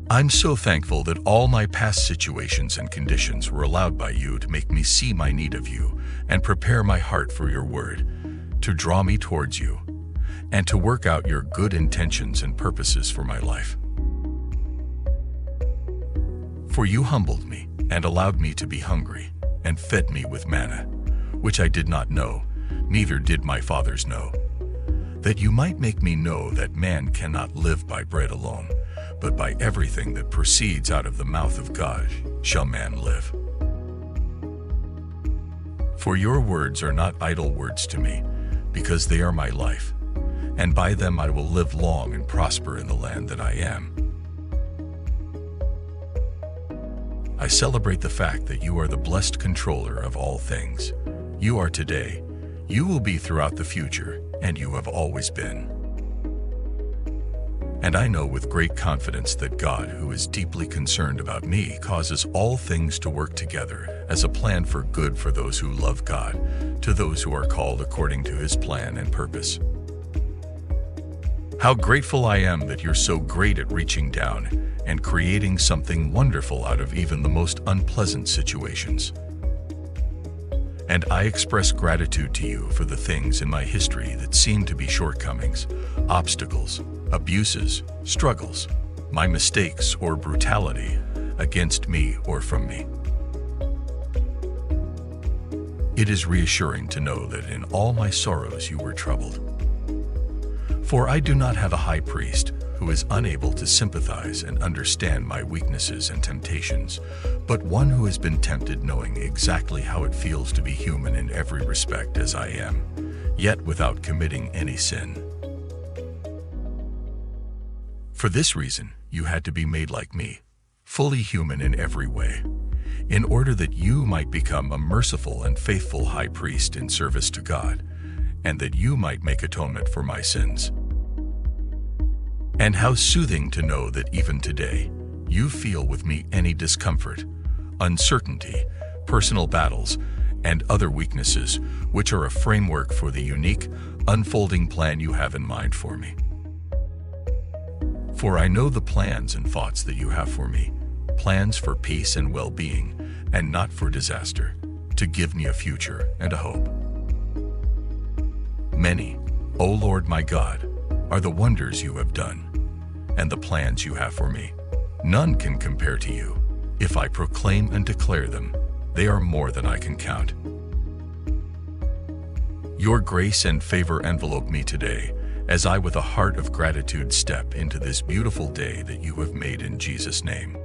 I'm so thankful that all my past situations and conditions were allowed by you to make me see my need of you and prepare my heart for your word, to draw me towards you, and to work out your good intentions and purposes for my life. For you humbled me and allowed me to be hungry, and fed me with manna, which I did not know, neither did my fathers know, that you might make me know that man cannot live by bread alone, but by everything that proceeds out of the mouth of God shall man live. For your words are not idle words to me, because they are my life, and by them I will live long and prosper in the land that I am. I celebrate the fact that you are the blessed controller of all things. You are today, you will be throughout the future, and you have always been. And I know with great confidence that God, who is deeply concerned about me, causes all things to work together as a plan for good for those who love God, to those who are called according to his plan and purpose. How grateful I am that you're so great at reaching down and creating something wonderful out of even the most unpleasant situations. And I express gratitude to you for the things in my history that seem to be shortcomings, obstacles, abuses, struggles, my mistakes or brutality against me or from me. It is reassuring to know that in all my sorrows you were troubled. For I do not have a high priest who is unable to sympathize and understand my weaknesses and temptations, but one who has been tempted, knowing exactly how it feels to be human in every respect as I am, yet without committing any sin. For this reason, you had to be made like me, fully human in every way, in order that you might become a merciful and faithful high priest in service to God, and that you might make atonement for my sins. And how soothing to know that even today, you feel with me any discomfort, uncertainty, personal battles, and other weaknesses, which are a framework for the unique, unfolding plan you have in mind for me. For I know the plans and thoughts that you have for me, plans for peace and well-being, and not for disaster, to give me a future and a hope. Many, O Lord my God, are the wonders you have done, and the plans you have for me. None can compare to you. If I proclaim and declare them, they are more than I can count. Your grace and favor envelope me today, as I with a heart of gratitude step into this beautiful day that you have made in Jesus' name.